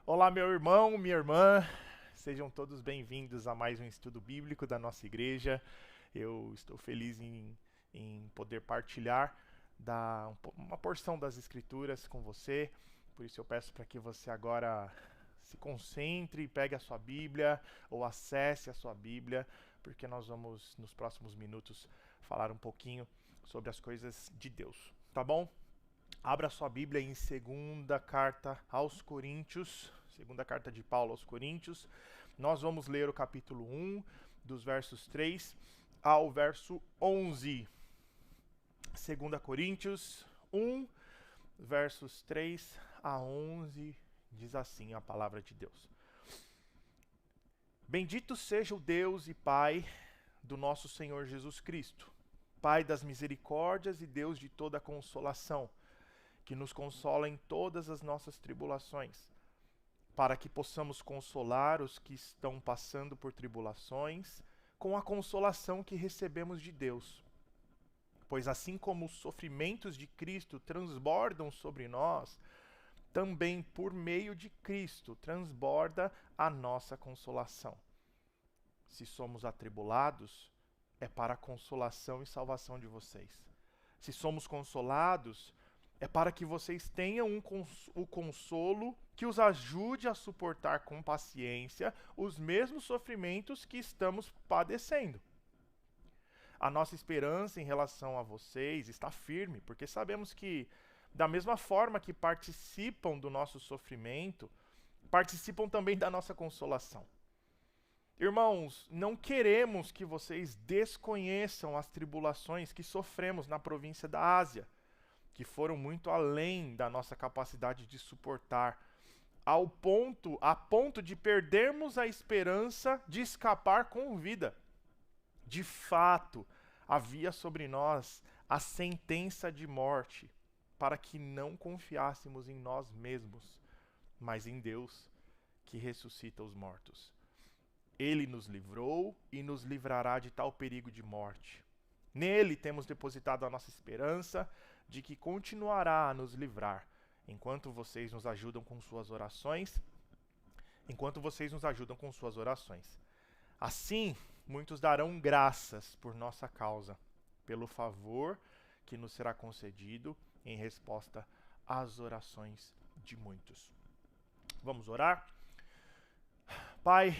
Olá, meu irmão, minha irmã, sejam todos bem-vindos a mais um estudo bíblico da nossa igreja. Eu estou feliz em poder partilhar uma porção das Escrituras com você, por isso eu peço para que você agora se concentre, pegue a sua Bíblia ou acesse a sua Bíblia, porque nós vamos, nos próximos minutos, falar um pouquinho sobre as coisas de Deus, tá bom? Abra sua Bíblia em segunda carta aos Coríntios, segunda carta de Paulo aos Coríntios. Nós vamos ler o capítulo 1, dos versos 3 ao verso 11. Segunda Coríntios 1, versos 3 a 11, diz assim a palavra de Deus. Bendito seja o Deus e Pai do nosso Senhor Jesus Cristo, Pai das misericórdias e Deus de toda consolação, que nos consola em todas as nossas tribulações, para que possamos consolar os que estão passando por tribulações, com a consolação que recebemos de Deus. Pois assim como os sofrimentos de Cristo transbordam sobre nós, também por meio de Cristo transborda a nossa consolação. Se somos atribulados, é para a consolação e salvação de vocês. Se somos consolados, é para que vocês tenham o consolo que os ajude a suportar com paciência os mesmos sofrimentos que estamos padecendo. A nossa esperança em relação a vocês está firme, porque sabemos que, da mesma forma que participam do nosso sofrimento, participam também da nossa consolação. Irmãos, não queremos que vocês desconheçam as tribulações que sofremos na província da Ásia, que foram muito além da nossa capacidade de suportar, a ponto de perdermos a esperança de escapar com vida. De fato, havia sobre nós a sentença de morte, para que não confiássemos em nós mesmos, mas em Deus, que ressuscita os mortos. Ele nos livrou e nos livrará de tal perigo de morte. Nele temos depositado a nossa esperança de que continuará a nos livrar, enquanto vocês nos ajudam com suas orações. Assim, muitos darão graças por nossa causa, pelo favor que nos será concedido em resposta às orações de muitos. Vamos orar? Pai,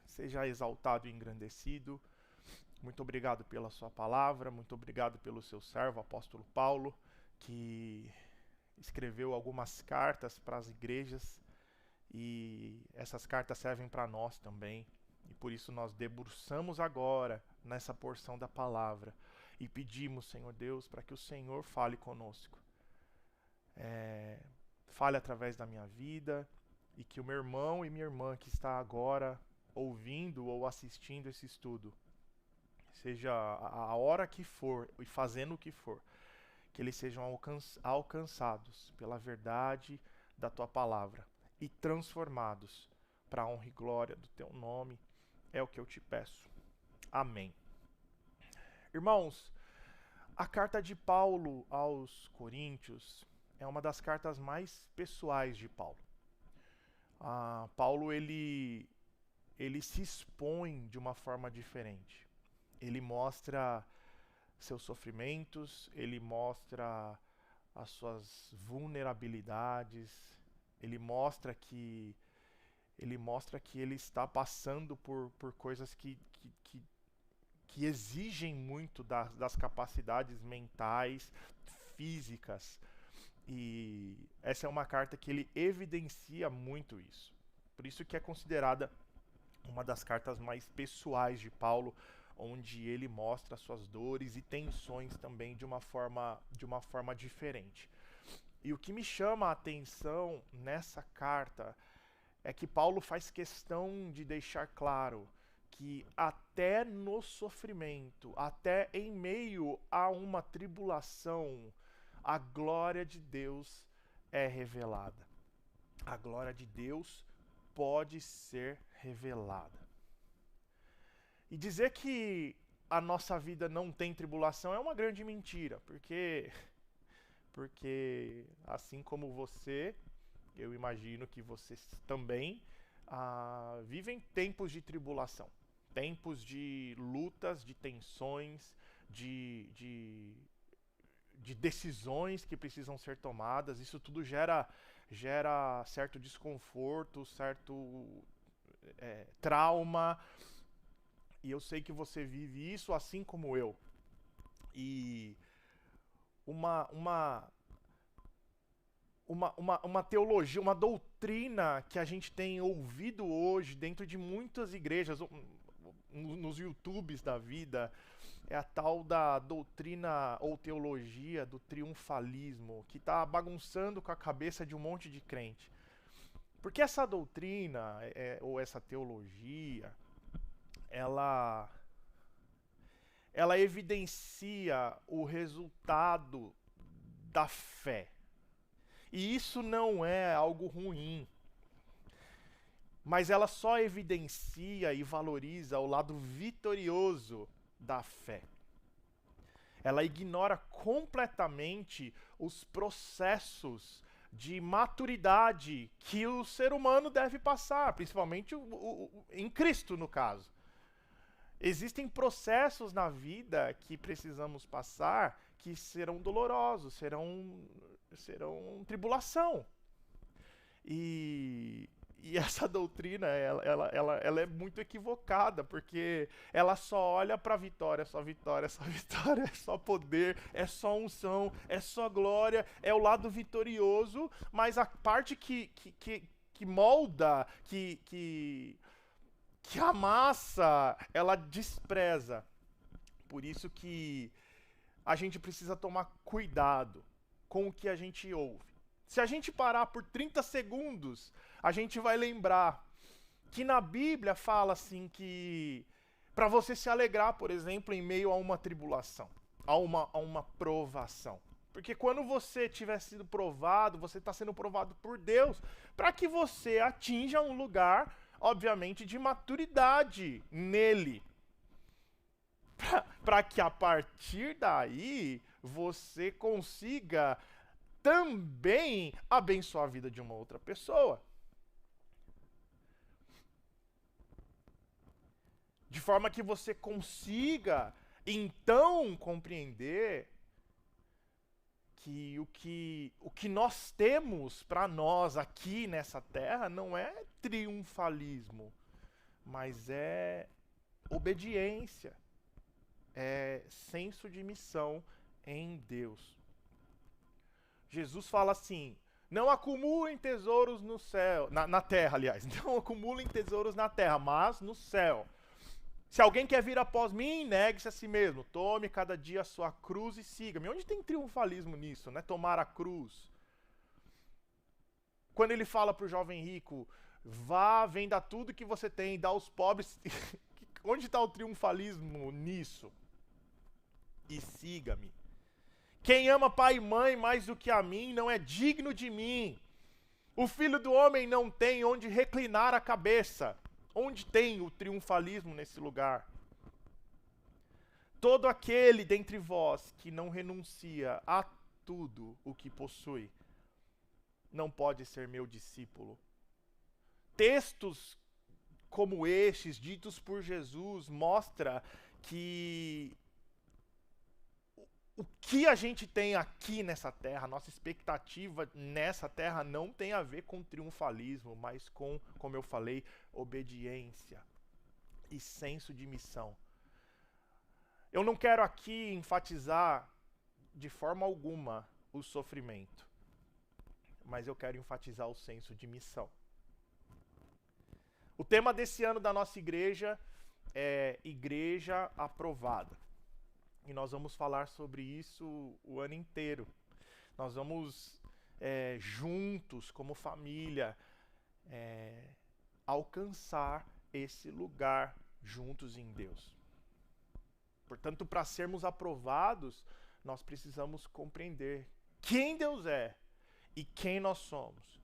seja exaltado e engrandecido. Muito obrigado pela sua palavra, muito obrigado pelo seu servo, apóstolo Paulo, que escreveu algumas cartas para as igrejas e essas cartas servem para nós também. E por isso nós debruçamos agora nessa porção da palavra e pedimos, Senhor Deus, para que o Senhor fale conosco. Fale através da minha vida e que o meu irmão e minha irmã que está agora ouvindo ou assistindo esse estudo, seja a hora que for e fazendo o que for, que eles sejam alcançados pela verdade da tua palavra e transformados para a honra e glória do teu nome, é o que eu te peço. Amém. Irmãos, a carta de Paulo aos Coríntios é uma das cartas mais pessoais de Paulo. Paulo ele se expõe de uma forma diferente. Ele mostra seus sofrimentos, ele mostra as suas vulnerabilidades, ele mostra que ele está passando por coisas que exigem muito das capacidades mentais, físicas. E essa é uma carta que ele evidencia muito isso. Por isso que é considerada uma das cartas mais pessoais de Paulo, onde ele mostra suas dores e tensões também de uma forma diferente. E o que me chama a atenção nessa carta é que Paulo faz questão de deixar claro que até no sofrimento, até em meio a uma tribulação, a glória de Deus é revelada. A glória de Deus pode ser revelada. E dizer que a nossa vida não tem tribulação é uma grande mentira, porque assim como você, Eu imagino que vocês também vivem tempos de tribulação, tempos de lutas, de tensões, de decisões que precisam ser tomadas. Isso tudo gera certo desconforto, certo trauma. E eu sei que você vive isso assim como eu. E uma teologia, uma doutrina que a gente tem ouvido hoje dentro de muitas igrejas, nos YouTubes da vida, é a tal da doutrina ou teologia do triunfalismo, que está bagunçando com a cabeça de um monte de crente. Porque essa doutrina, ou essa teologia, ela evidencia o resultado da fé. E isso não é algo ruim, mas ela só evidencia e valoriza o lado vitorioso da fé. Ela ignora completamente os processos de maturidade que o ser humano deve passar, principalmente em Cristo, no caso. Existem processos na vida que precisamos passar que serão dolorosos, serão tribulação. E essa doutrina, ela é muito equivocada, porque ela só olha para vitória, só vitória, só vitória, é só poder, é só unção, é só glória, é o lado vitorioso, mas a parte que molda, que amassa, ela despreza. Por isso que a gente precisa tomar cuidado com o que a gente ouve. Se a gente parar por 30 segundos, a gente vai lembrar que na Bíblia fala assim que para você se alegrar, por exemplo, em meio a uma tribulação, a uma provação. Porque quando você tiver sido provado, você está sendo provado por Deus, para que você atinja um lugar, obviamente, de maturidade nele. Para que a partir daí você consiga também abençoar a vida de uma outra pessoa. De forma que você consiga, então, compreender que o que nós temos para nós aqui nessa terra não é triunfalismo, mas é obediência, é senso de missão em Deus. Jesus fala assim: não acumulem tesouros no céu, na terra, aliás, não acumulem tesouros na terra, mas no céu. Se alguém quer vir após mim, negue-se a si mesmo, tome cada dia a sua cruz e siga-me. Onde tem triunfalismo nisso, né? Tomar a cruz. Quando ele fala para o jovem rico, vá, venda tudo que você tem, dá aos pobres, onde está o triunfalismo nisso? E siga-me. Quem ama pai e mãe mais do que a mim não é digno de mim. O Filho do Homem não tem onde reclinar a cabeça. Onde tem o triunfalismo nesse lugar? Todo aquele dentre vós que não renuncia a tudo o que possui, não pode ser meu discípulo. Textos como estes, ditos por Jesus, mostra que o que a gente tem aqui nessa terra, a nossa expectativa nessa terra não tem a ver com triunfalismo, mas com, como eu falei, obediência e senso de missão. Eu não quero aqui enfatizar de forma alguma o sofrimento, mas eu quero enfatizar o senso de missão. O tema desse ano da nossa igreja é Igreja Aprovada. E nós vamos falar sobre isso o ano inteiro. Nós vamos, juntos, como família, alcançar esse lugar juntos em Deus. Portanto, para sermos aprovados, nós precisamos compreender quem Deus é e quem nós somos.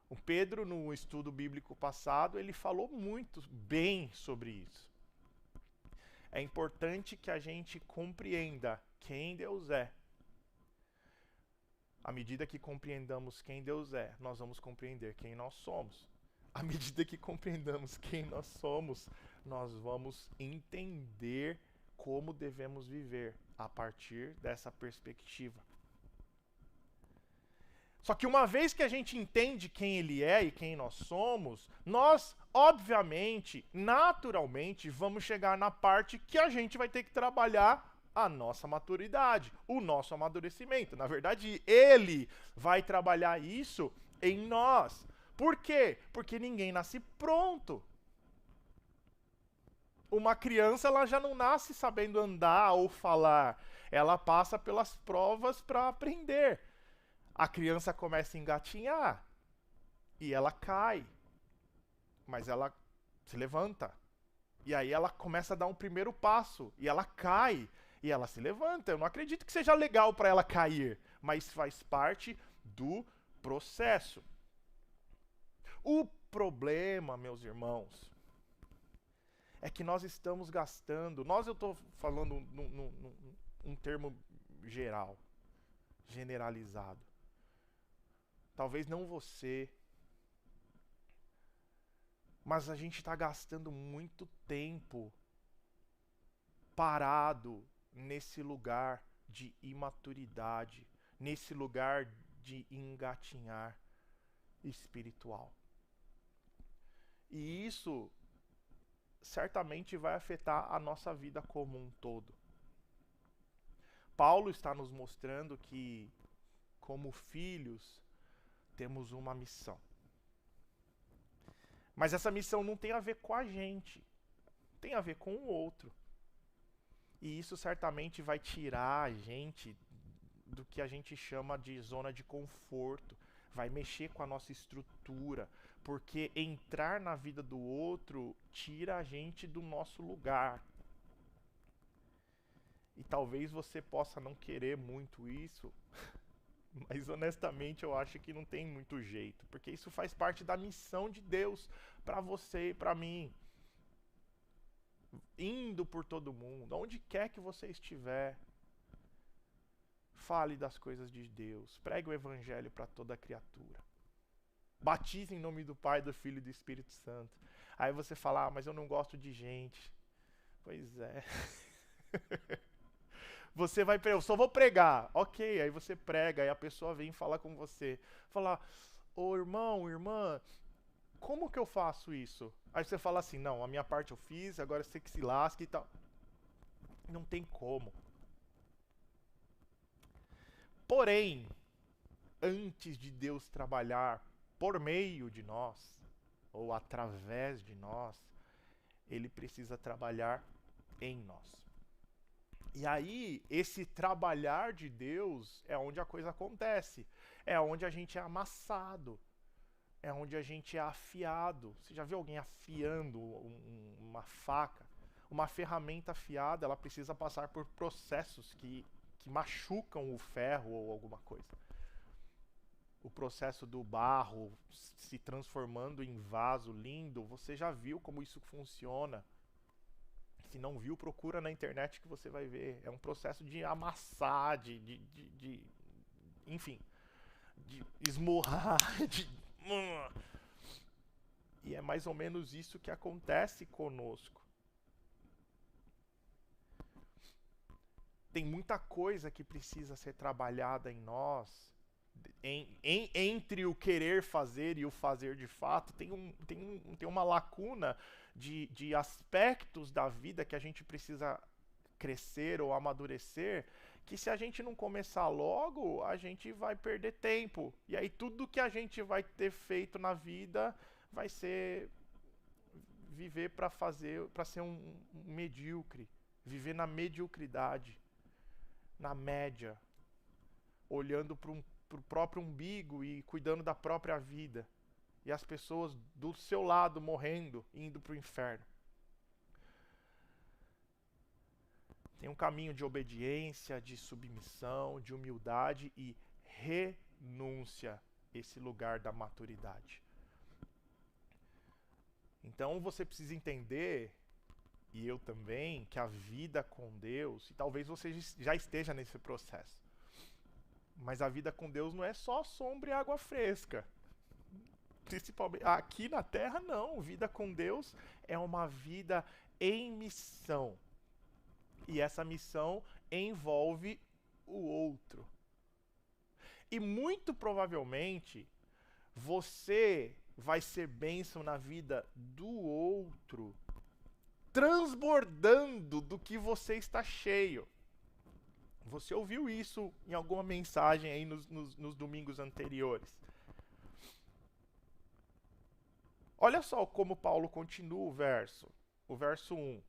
O Pedro, no estudo bíblico passado, ele falou muito bem sobre isso. É importante que a gente compreenda quem Deus é. À medida que compreendamos quem Deus é, nós vamos compreender quem nós somos. À medida que compreendamos quem nós somos, nós vamos entender como devemos viver a partir dessa perspectiva. Só que uma vez que a gente entende quem ele é e quem nós somos, nós, obviamente, naturalmente, vamos chegar na parte que a gente vai ter que trabalhar a nossa maturidade, o nosso amadurecimento. Na verdade, ele vai trabalhar isso em nós. Por quê? Porque ninguém nasce pronto. Uma criança, ela já não nasce sabendo andar ou falar. Ela passa pelas provas para aprender. A criança começa a engatinhar e ela cai, mas ela se levanta. E aí ela começa a dar um primeiro passo e ela cai e ela se levanta. Eu não acredito que seja legal para ela cair, mas faz parte do processo. O problema, meus irmãos, é que nós estamos gastando, eu estou falando num termo geral, generalizado. Talvez não você, mas a gente está gastando muito tempo parado nesse lugar de imaturidade, nesse lugar de engatinhar espiritual. E isso certamente vai afetar a nossa vida como um todo. Paulo está nos mostrando que, como filhos, temos uma missão. Mas essa missão não tem a ver com a gente, tem a ver com o outro. E isso certamente vai tirar a gente do que a gente chama de zona de conforto, vai mexer com a nossa estrutura, porque entrar na vida do outro tira a gente do nosso lugar. E talvez você possa não querer muito isso, mas honestamente eu acho que não tem muito jeito, porque isso faz parte da missão de Deus para você e para mim. Indo por todo mundo, onde quer que você estiver, fale das coisas de Deus, pregue o evangelho para toda criatura. Batize em nome do Pai, do Filho e do Espírito Santo. Aí você fala, mas eu não gosto de gente. Pois é. Você vai pregar, eu só vou pregar. Ok, aí você prega, aí a pessoa vem falar com você. Falar, ô irmão, irmã, como que eu faço isso? Aí você fala assim, não, a minha parte eu fiz, agora você que se lasque e tal. Não tem como. Porém, antes de Deus trabalhar por meio de nós, ou através de nós, Ele precisa trabalhar em nós. E aí, esse trabalhar de Deus é onde a coisa acontece. É onde a gente é amassado. É onde a gente é afiado. Você já viu alguém afiando uma faca? Uma ferramenta afiada, ela precisa passar por processos que machucam o ferro ou alguma coisa. O processo do barro se transformando em vaso lindo, você já viu como isso funciona? Se não viu, procura na internet que você vai ver. É um processo de amassar, enfim, de esmurrar, E é mais ou menos isso que acontece conosco. Tem muita coisa que precisa ser trabalhada em nós. Entre o querer fazer e o fazer de fato, tem uma lacuna de aspectos da vida que a gente precisa crescer ou amadurecer, que se a gente não começar logo, a gente vai perder tempo. E aí tudo que a gente vai ter feito na vida vai ser viver para ser um medíocre, viver na mediocridade, na média, olhando para o próprio umbigo e cuidando da própria vida. E as pessoas do seu lado morrendo, indo para o inferno. Tem um caminho de obediência, de submissão, de humildade e renúncia, esse lugar da maturidade. Então você precisa entender, e eu também, que a vida com Deus, e talvez você já esteja nesse processo, Mas a vida com Deus não é só sombra e água fresca. Principalmente aqui na terra, não. Vida com Deus é uma vida em missão. E essa missão envolve o outro. E muito provavelmente você vai ser bênção na vida do outro, transbordando do que você está cheio. Você ouviu isso em alguma mensagem aí nos domingos anteriores. Olha só como Paulo continua o verso 1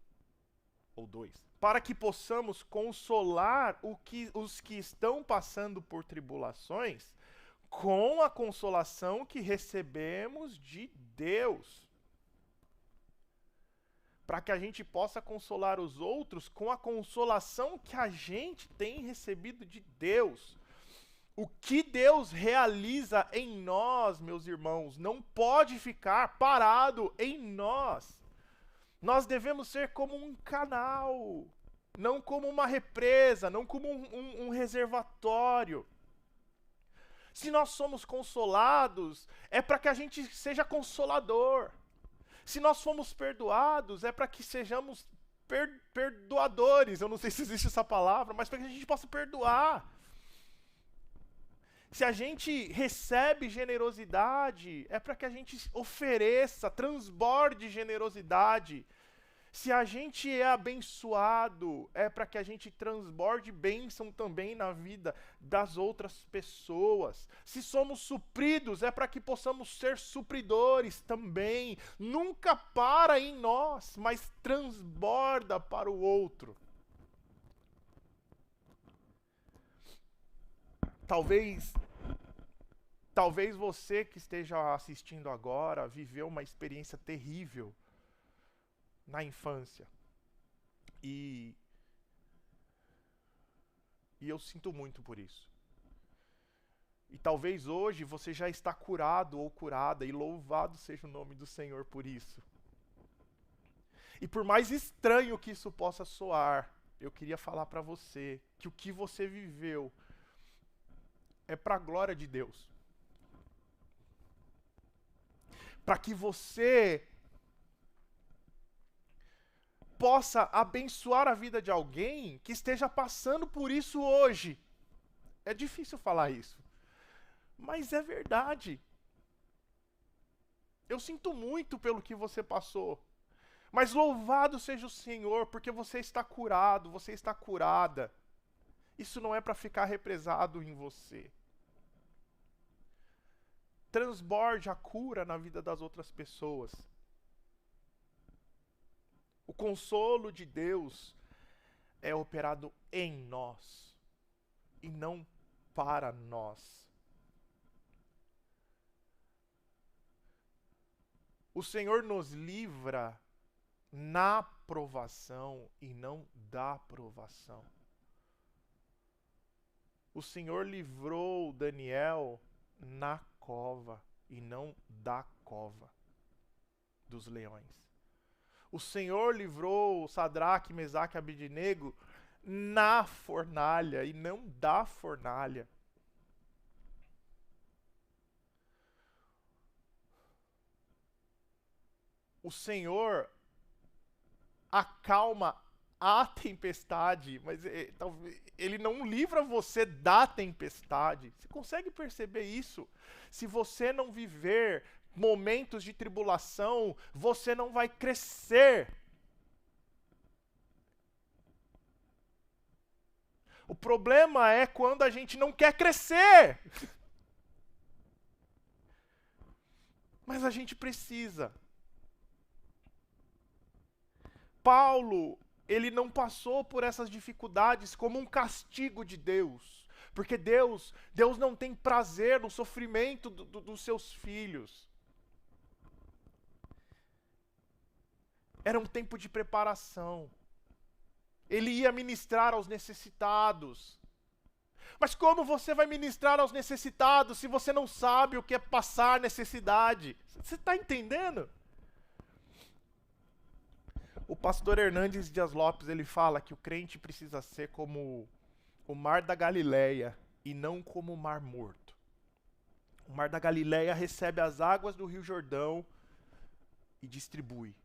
ou 2. Para que possamos consolar os que estão passando por tribulações com a consolação que recebemos de Deus. Para que a gente possa consolar os outros com a consolação que a gente tem recebido de Deus. O que Deus realiza em nós, meus irmãos, não pode ficar parado em nós. Nós devemos ser como um canal, não como uma represa, não como um reservatório. Se nós somos consolados, é para que a gente seja consolador. Se nós fomos perdoados, é para que sejamos perdoadores. Eu não sei se existe essa palavra, mas para que a gente possa perdoar. Se a gente recebe generosidade, é para que a gente ofereça, transborde generosidade. Se a gente é abençoado, é para que a gente transborde bênção também na vida das outras pessoas. Se somos supridos, é para que possamos ser supridores também. Nunca para em nós, mas transborda para o outro. Talvez você que esteja assistindo agora viveu uma experiência terrível na infância. E eu sinto muito por isso. E talvez hoje você já está curado ou curada, e louvado seja o nome do Senhor por isso. E por mais estranho que isso possa soar, eu queria falar para você que o que você viveu é para a glória de Deus. Para que você possa abençoar a vida de alguém que esteja passando por isso hoje. É difícil falar isso, mas é verdade. Eu sinto muito pelo que você passou, mas louvado seja o Senhor, porque você está curado, você está curada. Isso não é para ficar represado em você. Transborde a cura na vida das outras pessoas. O consolo de Deus é operado em nós e não para nós. O Senhor nos livra na provação e não da provação. O Senhor livrou Daniel na cova e não da cova dos leões. O Senhor livrou Sadraque, Mesaque e Abednego na fornalha e não da fornalha. O Senhor acalma a tempestade, mas Ele não livra você da tempestade. Você consegue perceber isso? Se você não viver momentos de tribulação, você não vai crescer. O problema é quando a gente não quer crescer. Mas a gente precisa. Paulo, ele não passou por essas dificuldades como um castigo de Deus. Porque Deus não tem prazer no sofrimento dos seus filhos. Era um tempo de preparação. Ele ia ministrar aos necessitados. Mas como você vai ministrar aos necessitados se você não sabe o que é passar necessidade? Você está entendendo? O pastor Hernandes Dias Lopes, ele fala que o crente precisa ser como o mar da Galileia, e não como o Mar Morto. O Mar da Galileia recebe as águas do Rio Jordão e distribui.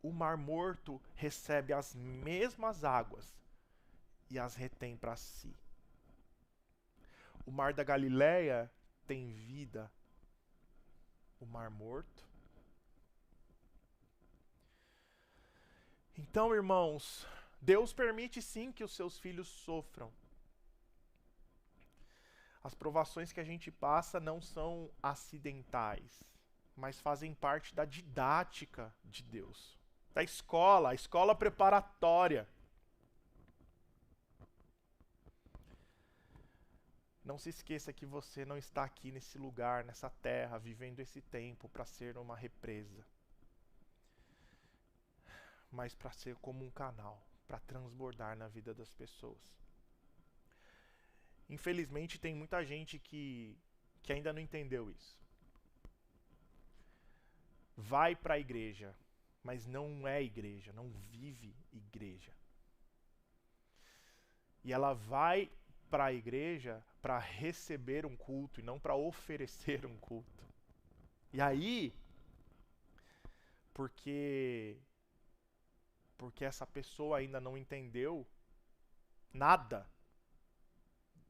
O Mar Morto recebe as mesmas águas e as retém para si. O Mar da Galileia tem vida. O Mar Morto. Então, irmãos, Deus permite sim que os seus filhos sofram. As provações que a gente passa não são acidentais, mas fazem parte da didática de Deus, da escola, a escola preparatória. Não se esqueça que você não está aqui nesse lugar, nessa terra, vivendo esse tempo para ser uma represa, mas para ser como um canal, para transbordar na vida das pessoas. Infelizmente, tem muita gente que ainda não entendeu isso. Vai para a igreja, mas não é igreja, não vive igreja. E ela vai para a igreja para receber um culto e não para oferecer um culto. E aí, porque essa pessoa ainda não entendeu nada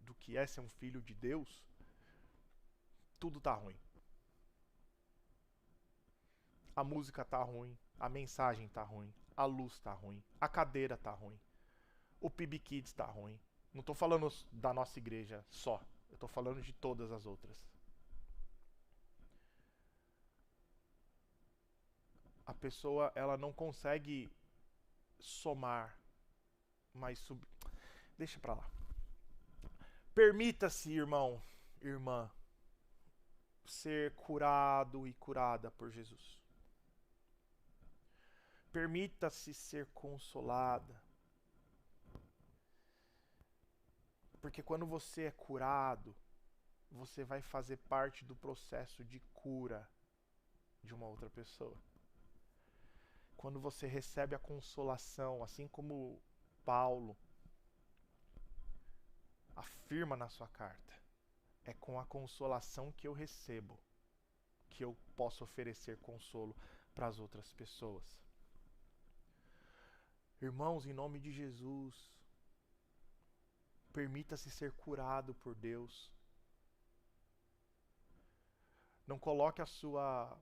do que é ser um filho de Deus, tudo tá ruim. A música tá ruim, a mensagem tá ruim, a luz tá ruim, a cadeira tá ruim, o PIB Kids tá ruim. Não tô falando da nossa igreja só, eu tô falando de todas as outras. A pessoa, ela não consegue somar, mas deixa pra lá. Permita-se, irmão, irmã, ser curado e curada por Jesus. Permita-se ser consolada. Porque quando você é curado, você vai fazer parte do processo de cura de uma outra pessoa. Quando você recebe a consolação, assim como Paulo afirma na sua carta, é com a consolação que eu recebo que eu posso oferecer consolo para as outras pessoas. Irmãos, em nome de Jesus, permita-se ser curado por Deus. Não coloque a sua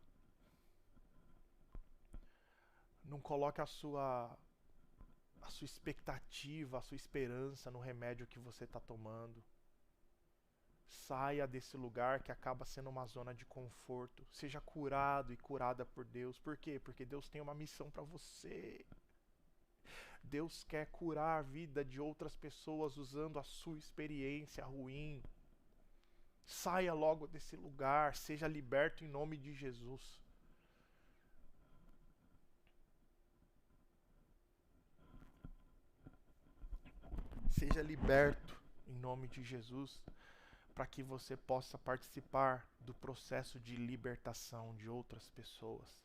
expectativa, a sua esperança no remédio que você está tomando. Saia desse lugar que acaba sendo uma zona de conforto. Seja curado e curada por Deus. Por quê? Porque Deus tem uma missão para você. Deus quer curar a vida de outras pessoas usando a sua experiência ruim. Saia logo desse lugar. Seja liberto em nome de Jesus. Seja liberto em nome de Jesus, para que você possa participar do processo de libertação de outras pessoas.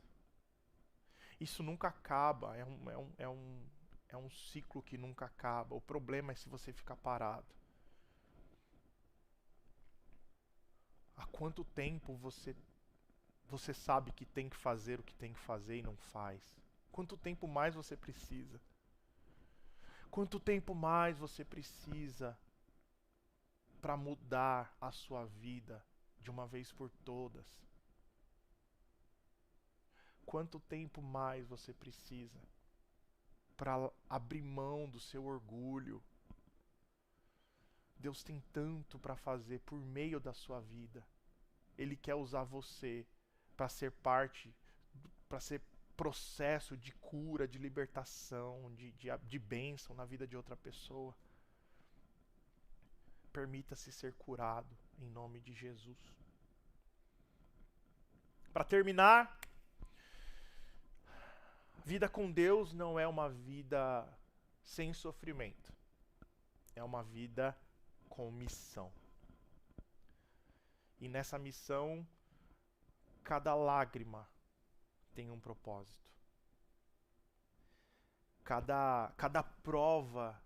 Isso nunca acaba, é um ciclo que nunca acaba. O problema é se você ficar parado. Há quanto tempo você sabe que tem que fazer o que tem que fazer e não faz? Quanto tempo mais você precisa? Quanto tempo mais você precisa para mudar a sua vida de uma vez por todas? Quanto tempo mais você precisa para abrir mão do seu orgulho? Deus tem tanto para fazer por meio da sua vida. Ele quer usar você para ser parte, para ser processo de cura, de libertação, de bênção na vida de outra pessoa. Permita-se ser curado em nome de Jesus. Para terminar, vida com Deus não é uma vida sem sofrimento. É uma vida com missão. E nessa missão, cada lágrima tem um propósito. Cada prova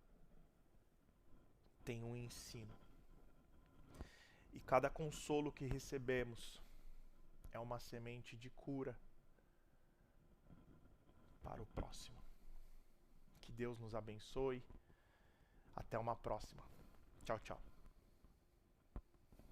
tem um ensino. E cada consolo que recebemos é uma semente de cura para o próximo. Que Deus nos abençoe. Até uma próxima. Tchau, tchau.